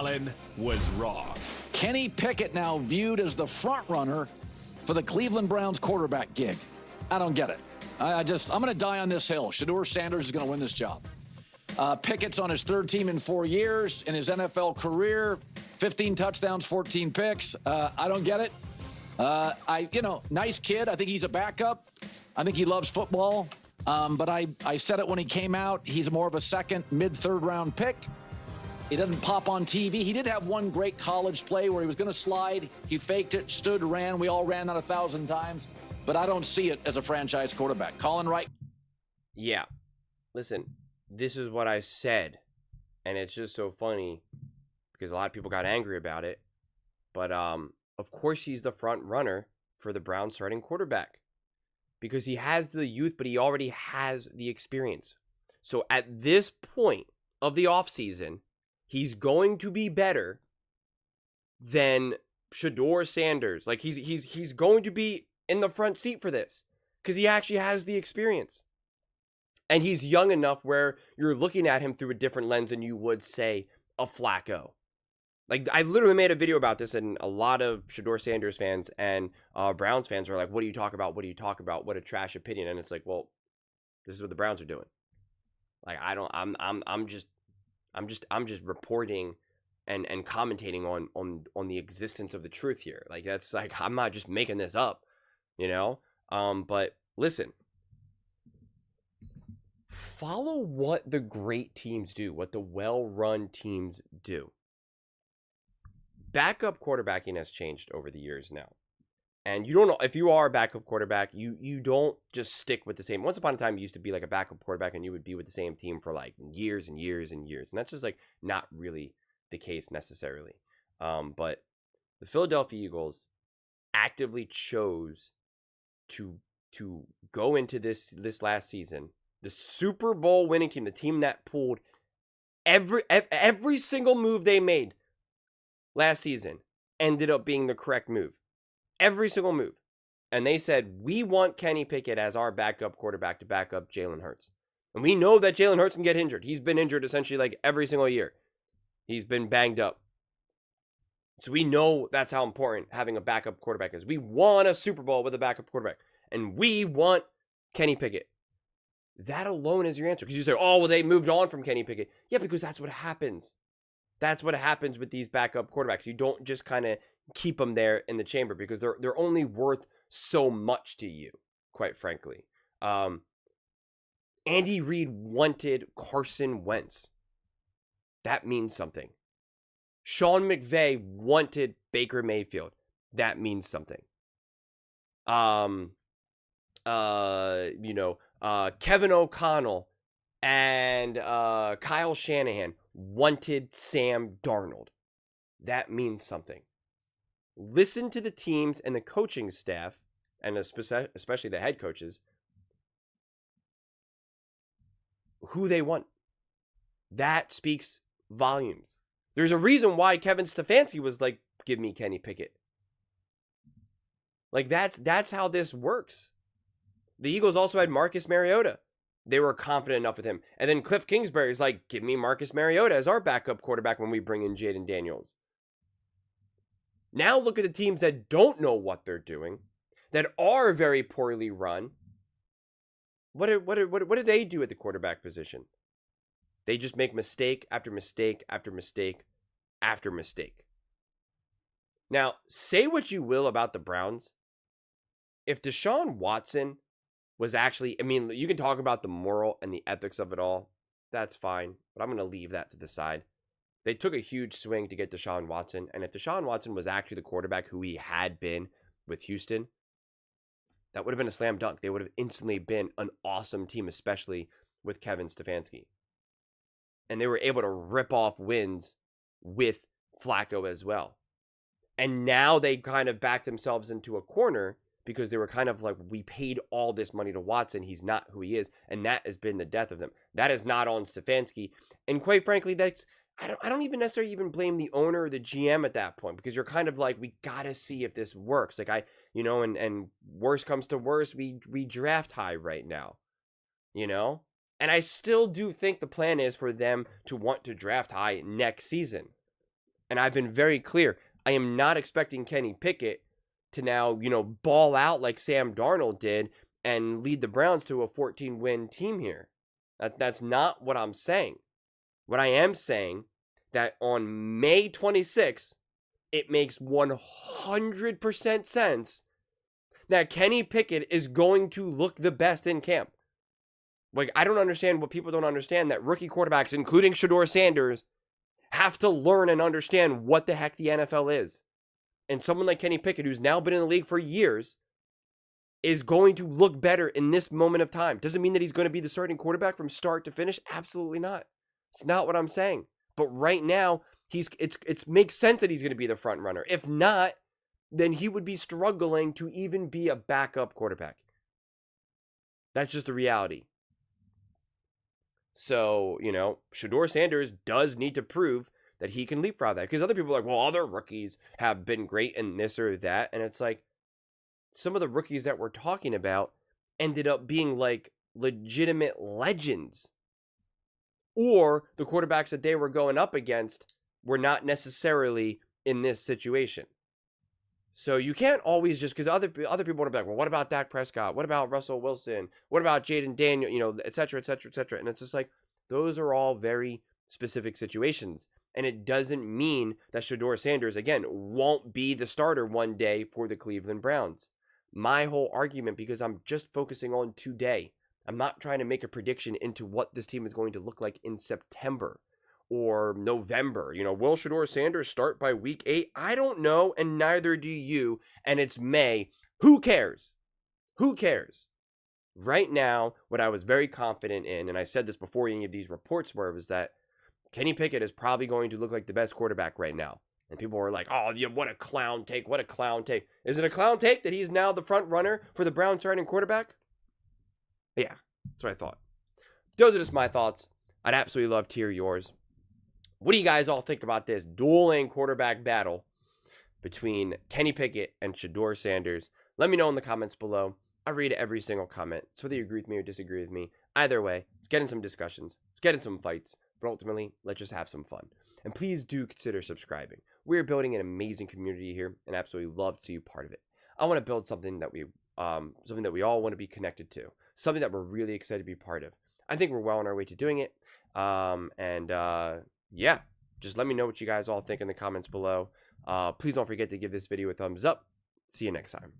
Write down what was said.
Colin was wrong. Kenny Pickett now viewed as the front runner for the Cleveland Browns quarterback gig. I don't get it. I'm going to die on this hill. Sheduer Sanders is going to win this job. Pickett's on his third team in 4 years. In his NFL career, 15 touchdowns, 14 picks. I don't get it. Nice kid. I think he's a backup. I think he loves football. But I said it when he came out. He's more of a second, mid-third round pick. He doesn't pop on TV. He did have one great college play where he was going to slide. He faked it, stood, ran. We all ran that 1,000 times. But I don't see it as a franchise quarterback. Colin, right? Yeah. Listen, this is what I said. And it's just so funny because a lot of people got angry about it. But, of course, he's the front runner for the Browns starting quarterback. Because he has the youth, but he already has the experience. So at this point of the offseason, he's going to be better than Sheduer Sanders. Like he's going to be in the front seat for this because he actually has the experience. And he's young enough where you're looking at him through a different lens than you would, say, a Flacco. Like, I literally made a video about this, and a lot of Sheduer Sanders fans and Browns fans are like, what do you talk about? What do you talk about? What a trash opinion. And it's like, well, this is what the Browns are doing. Like, I'm just reporting and commentating on the existence of the truth here. Like, that's like, I'm not just making this up, you know? But listen, follow what the great teams do, what the well-run teams do. Backup quarterbacking has changed over the years now. And you don't know, if you are a backup quarterback, you don't just stick with the same. Once upon a time, you used to be like a backup quarterback and you would be with the same team for like years and years and years. And that's just like not really the case necessarily. But the Philadelphia Eagles actively chose to go into this last season, the Super Bowl winning team, the team that pulled every single move they made last season ended up being the correct move. Every single move. And they said, we want Kenny Pickett as our backup quarterback to back up Jalen Hurts. And we know that Jalen Hurts can get injured. He's been injured essentially like every single year. He's been banged up. So we know that's how important having a backup quarterback is. We want a Super Bowl with a backup quarterback. And we want Kenny Pickett. That alone is your answer. Because you say, oh, well, they moved on from Kenny Pickett. Yeah, because that's what happens. That's what happens with these backup quarterbacks. You don't just kind of keep them there in the chamber because they're only worth so much to you, quite frankly. Andy Reid wanted Carson Wentz. That means something. Sean McVay wanted Baker Mayfield. That means something. Kevin O'Connell and Kyle Shanahan wanted Sam Darnold. That means something. Listen to the teams and the coaching staff, and especially the head coaches, who they want. That speaks volumes. There's a reason why Kevin Stefanski was like, give me Kenny Pickett. Like, that's how this works. The Eagles also had Marcus Mariota. They were confident enough with him. And then Cliff Kingsbury's like, give me Marcus Mariota as our backup quarterback when we bring in Jaden Daniels. Now look at the teams that don't know what they're doing, that are very poorly run. What do they do at the quarterback position? They just make mistake after mistake after mistake after mistake. Now, say what you will about the Browns. If Deshaun Watson was actually, I mean, you can talk about the moral and the ethics of it all. That's fine, but I'm going to leave that to the side. They took a huge swing to get Deshaun Watson, and if Deshaun Watson was actually the quarterback who he had been with Houston, that would have been a slam dunk. They would have instantly been an awesome team, especially with Kevin Stefanski. And they were able to rip off wins with Flacco as well. And now they kind of backed themselves into a corner because they were kind of like, we paid all this money to Watson. He's not who he is. And that has been the death of them. That is not on Stefanski. And quite frankly, that's, I don't even necessarily even blame the owner or the GM at that point, because you're kind of like, we got to see if this works. Like and worst comes to worst, we draft high right now, And I still do think the plan is for them to want to draft high next season. And I've been very clear. I am not expecting Kenny Pickett to now, ball out like Sam Darnold did and lead the Browns to a 14-win team here. That's not what I'm saying. What I am saying that on May 26th, it makes 100% sense that Kenny Pickett is going to look the best in camp. Like, I don't understand what people don't understand, that rookie quarterbacks, including Sheduer Sanders, have to learn and understand what the heck the NFL is. And someone like Kenny Pickett, who's now been in the league for years, is going to look better in this moment of time. Doesn't mean that he's going to be the starting quarterback from start to finish. Absolutely not. It's not what I'm saying. But right now, it makes sense that he's going to be the front runner. If not, then he would be struggling to even be a backup quarterback. That's just the reality. So, Sheduer Sanders does need to prove that he can leapfrog that. Because other people are like, well, other rookies have been great in this or that. And it's like, some of the rookies that we're talking about ended up being like legitimate legends. Or the quarterbacks that they were going up against were not necessarily in this situation. So you can't always just, because other people want to be like, well, what about Dak Prescott? What about Russell Wilson? What about Jaden Daniel? Et cetera, et cetera, et cetera. And it's just like, those are all very specific situations. And it doesn't mean that Sheduer Sanders, again, won't be the starter one day for the Cleveland Browns. My whole argument, because I'm just focusing on today, I'm not trying to make a prediction into what this team is going to look like in September or November. Will Sheduer Sanders start by week 8? I don't know, and neither do you. And it's May. Who cares? Who cares? Right now, what I was very confident in, and I said this before any of these reports were, was that Kenny Pickett is probably going to look like the best quarterback right now. And people were like, oh, yeah, what a clown take. What a clown take. Is it a clown take that he's now the front runner for the Browns starting quarterback? Yeah, that's what I thought. Those are just my thoughts. I'd absolutely love to hear yours. What do you guys all think about this dueling quarterback battle between Kenny Pickett and Sheduer Sanders? Let me know in the comments below. I read every single comment, so whether you agree with me or disagree with me, either way, let's get in some discussions, let's get in some fights, but ultimately, let's just have some fun. And please do consider subscribing. We're building an amazing community here, and absolutely love to see you part of it. I want to build something that we all want to be connected to, something that we're really excited to be part of. I think we're well on our way to doing it. Yeah, just let me know what you guys all think in the comments below. Please don't forget to give this video a thumbs up. See you next time.